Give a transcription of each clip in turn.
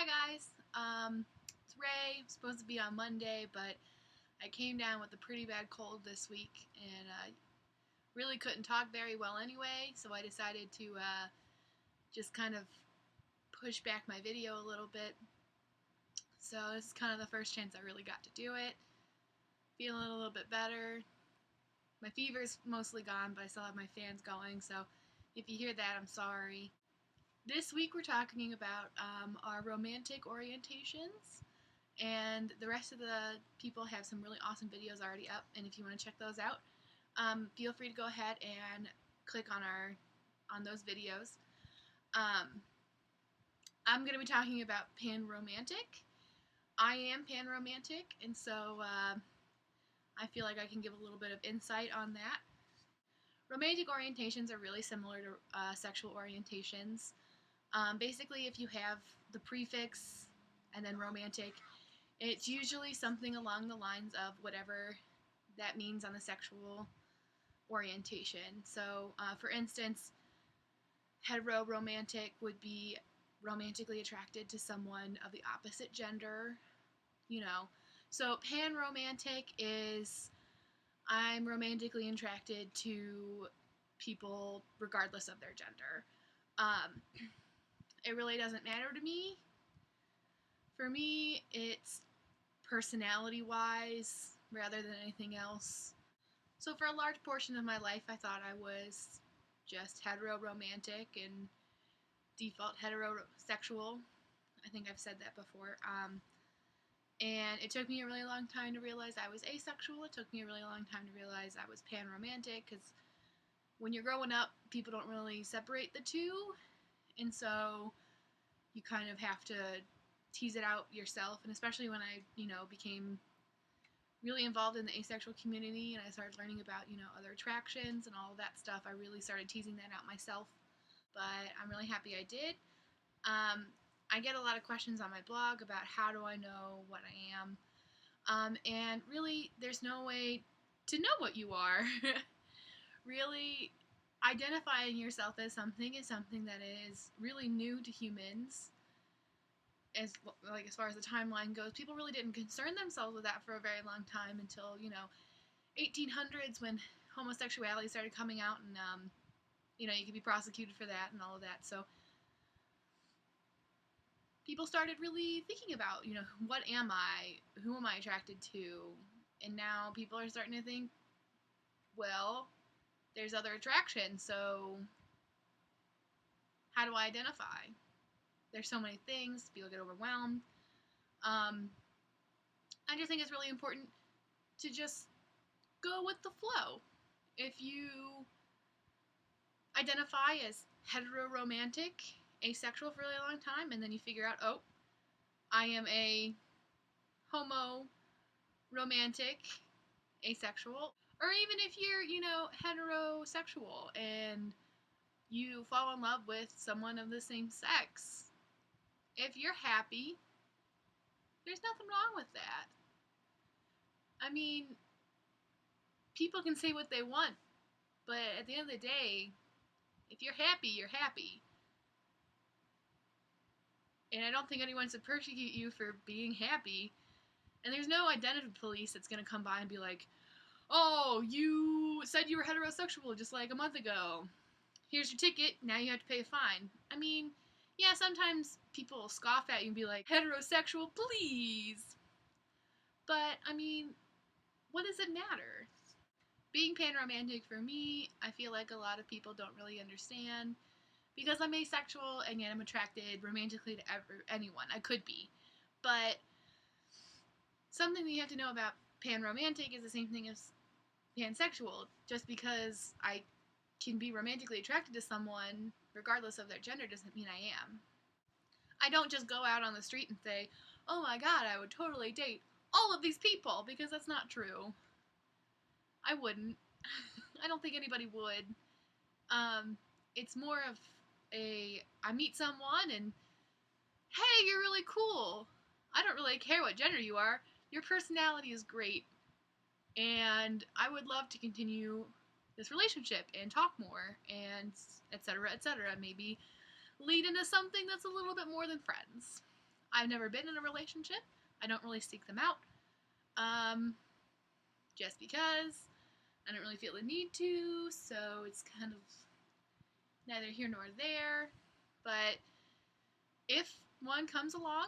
Hi guys, it's Ray. I'm supposed to be on Monday, but I came down with a pretty bad cold this week and really couldn't talk very well anyway, so I decided to just kind of push back my video a little bit. So this is kind of the first chance I really got to do it. Feeling a little bit better. My fever's mostly gone, but I still have my fans going, so if you hear that, I'm sorry. This week we're talking about our romantic orientations, and the rest of the people have some really awesome videos already up, and if you want to check those out, feel free to go ahead and click on those videos. I'm going to be talking about Panromantic. I am Panromantic, and so I feel like I can give a little bit of insight on that. Romantic orientations are really similar to sexual orientations. Basically, if you have the prefix and then romantic, it's usually something along the lines of whatever that means on the sexual orientation. So, for instance, heteroromantic would be romantically attracted to someone of the opposite gender, So, panromantic is I'm romantically attracted to people regardless of their gender. It really doesn't matter to me. For me, it's personality-wise rather than anything else. So for a large portion of my life, I thought I was just heteroromantic and default heterosexual. I think I've said that before. And it took me a really long time to realize I was asexual. It took me a really long time to realize I was panromantic, because when you're growing up, people don't really separate the two. And so you kind of have to tease it out yourself. And especially when I, became really involved in the asexual community and I started learning about, other attractions and all of that stuff, I really started teasing that out myself. But I'm really happy I did. I get a lot of questions on my blog about how do I know what I am. And really, there's no way to know what you are. Really, identifying yourself as something is something that is really new to humans. As far as the timeline goes, people really didn't concern themselves with that for a very long time until 1800s, when homosexuality started coming out, and you could be prosecuted for that and all of that. So people started really thinking about what am I, who am I attracted to, and now people are starting to think, well, there's other attractions, so how do I identify? There's so many things, people get overwhelmed. I just think it's really important to just go with the flow. If you identify as heteroromantic, asexual for a really long time, and then you figure out, oh, I am a homo romantic asexual, or even if you're, heterosexual and you fall in love with someone of the same sex, if you're happy, there's nothing wrong with that. I mean, people can say what they want, but at the end of the day, if you're happy, you're happy. And I don't think anyone should persecute you for being happy. And there's no identity police that's going to come by and be like, oh, you said you were heterosexual just like a month ago. Here's your ticket, now you have to pay a fine. I mean, yeah, sometimes people scoff at you and be like, heterosexual, please. But, I mean, what does it matter? Being panromantic for me, I feel like a lot of people don't really understand, because I'm asexual and yet I'm attracted romantically to anyone. I could be. But something that you have to know about panromantic is the same thing as pansexual. Just because I can be romantically attracted to someone regardless of their gender doesn't mean I am. I don't just go out on the street and say, oh my god, I would totally date all of these people, because that's not true. I wouldn't. I don't think anybody would. It's more of I meet someone and, hey, you're really cool. I don't really care what gender you are. Your personality is great. And I would love to continue this relationship and talk more, and etc., etc. Maybe lead into something that's a little bit more than friends. I've never been in a relationship. I don't really seek them out. Just because I don't really feel the need to, so it's kind of neither here nor there. But if one comes along,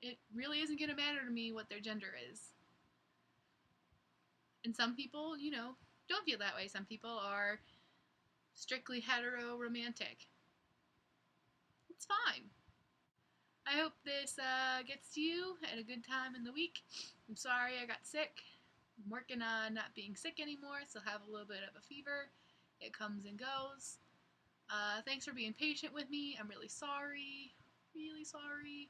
it really isn't going to matter to me what their gender is. And some people, don't feel that way. Some people are strictly hetero-romantic. It's fine. I hope this gets to you at a good time in the week. I'm sorry I got sick. I'm working on not being sick anymore, so I have a little bit of a fever. It comes and goes. Thanks for being patient with me. I'm really sorry. Really sorry.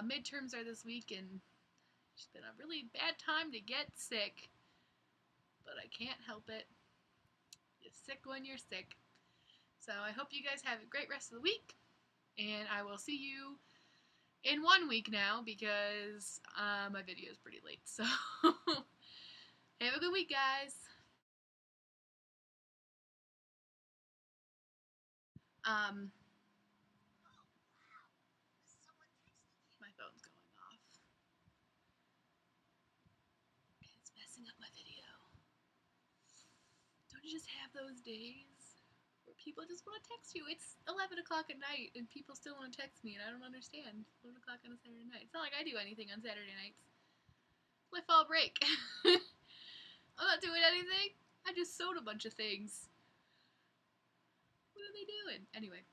Midterms are this week, and it's been a really bad time to get sick. But I can't help it. You're sick when you're sick. So I hope you guys have a great rest of the week, and I will see you in 1 week now because my video is pretty late. So have a good week, guys. My phone's going off. It's messing up my video. Don't you just have those days where people just want to text you? It's 11 o'clock at night and people still want to text me, and I don't understand. 11 o'clock on a Saturday night. It's not like I do anything on Saturday nights. It's my fall break. I'm not doing anything. I just sewed a bunch of things. What are they doing? Anyway.